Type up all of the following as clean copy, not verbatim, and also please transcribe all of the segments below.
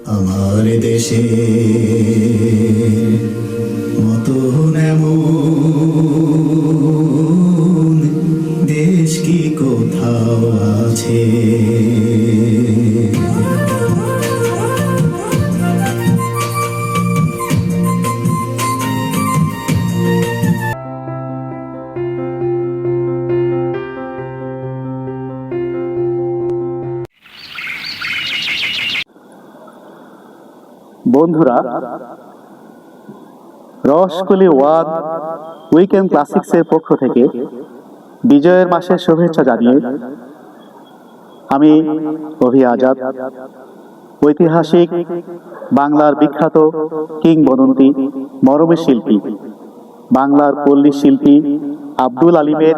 আমার দেশে মতন এমন দেশ কি কোথাও আছে। বন্ধুরা, রসকলি ওয়ান উইকেন্ড ক্লাসিক্সের পক্ষ থেকে বিজয়ের মাসের শুভেচ্ছা জানিয়ে আমি অভি আজাদ ঐতিহাসিক বাংলার বিখ্যাত কিংবদন্তি মরমী শিল্পী, বাংলার পল্লী শিল্পী আব্দুল আলিমের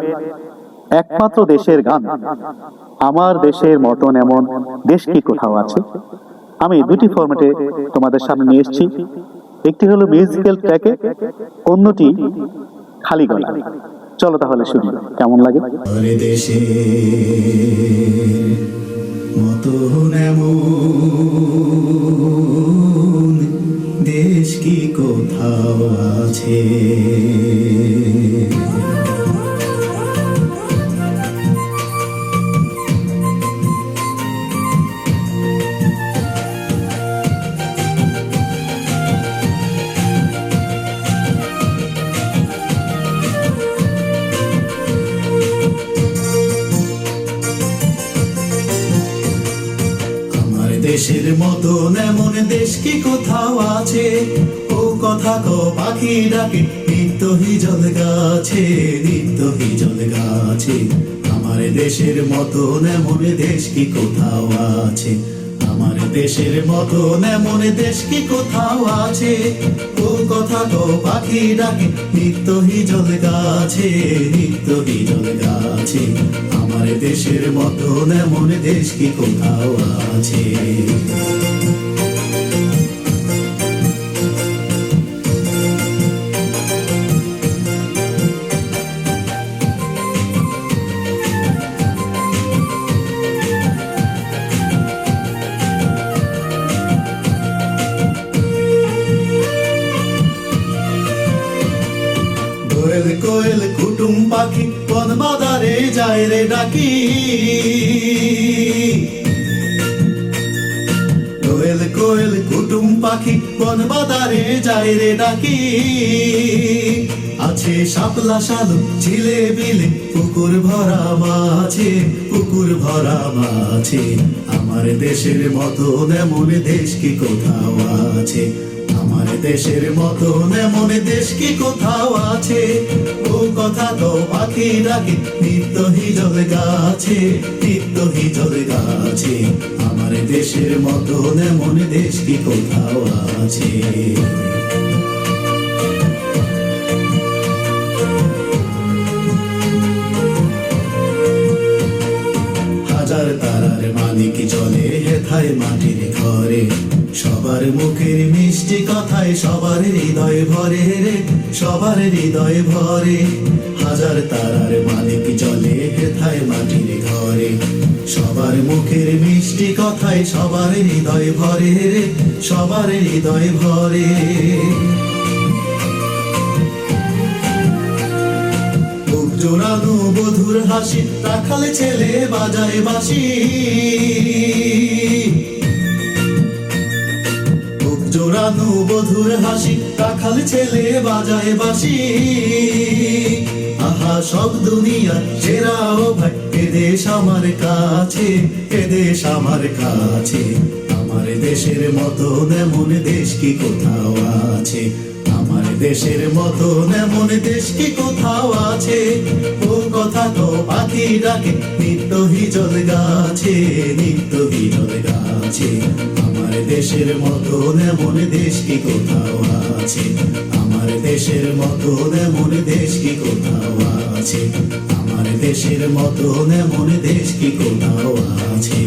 একমাত্র দেশের গান আমার দেশের মতন এমন দেশ কি কোথাও আছে আমি দুটি ফরম্যাটে তোমাদের সামনে নিয়ে এসেছি। একটি হলো মিউজিক্যাল ট্র্যাকে, অন্যটি খালি গলা। চলো তাহলে শুনি, কেমন লাগে। দেশে মতন এমন দেশ কি কোথাও আছে। দেশের মতন এমন দেশ কি কোথাও আছে। ও কথা কো পাখি ডাকে নিত্য হিজল গাছে, নিত্য হিজল গাছে। আমার দেশের মতন এমন দেশ কি কোথাও আছে। আমার দেশের মতন এমন দেশ কি কোথাও আছে। ও কথা কো পাখি ডাকে নিত্য হিজল গাছে, নিত্য হিজল গাছে। আমার দেশের মতন এমন দেশ কি কোথাও আছে। কোয়েল কোয়েল কুটুম পাখি বন বাজারে যায় রে ডাকি। কোয়েল কোয়েল কুটুম পাখি বন বাজারে যায় রে ডাকি। আছে শাপলা শালু ঝিলে বিলে পুকুর ভরা মাছে, পুকুর ভরা মাছে। আমার দেশের মতন এমন দেশ কি কোথাও আছে। আমার দেশের মতন এমন দেশ কি কোথাও আছে। ও কথা তো পাখি ডাকে নিত্য হিজল গাছে, নিত্য হিজল গাছে। আমার দেশের মতন এমন দেশ কি কোথাও আছে। হাজার তারার মানিক জলে হেথায় মাটির ঘরে। সবার মুখের মিষ্টি কথায় সবার হৃদয় ভরে রে, সবার হৃদয় ভরে। হাজার তারার মানিক জলে হেথায় মাটির ঘরে। সবার মুখের মিষ্টি কথায় সবার হৃদয় ভরে রে, সবার হৃদয় ভরে। বুক জোড়ানো বধুর হাসি রাখাল ছেলে বাজায় বাঁশি। জোড়ানো বধুর হাসি রাখাল ছেলে বাজায় বাঁশি। আহা সব দুনিয়া সেরা ও ভাই এ দেশ আমার কাছে, এ দেশ আমার কাছে। আমার দেশের মতন এমন দেশ কি কোথাও আছে। আমার দেশের মতন এমন দেশ কি কোথাও আছে। ও কথা তো পাখি ডাকে নিত্য হিজল গাছে, নিত্য হিজল গাছে। আমার দেশের মতন এমন দেশ কি কোথাও আছে। আমার দেশের মতন এমন দেশ কি কোথাও আছে। আমার দেশের মতন এমন দেশ কি কোথাও আছে।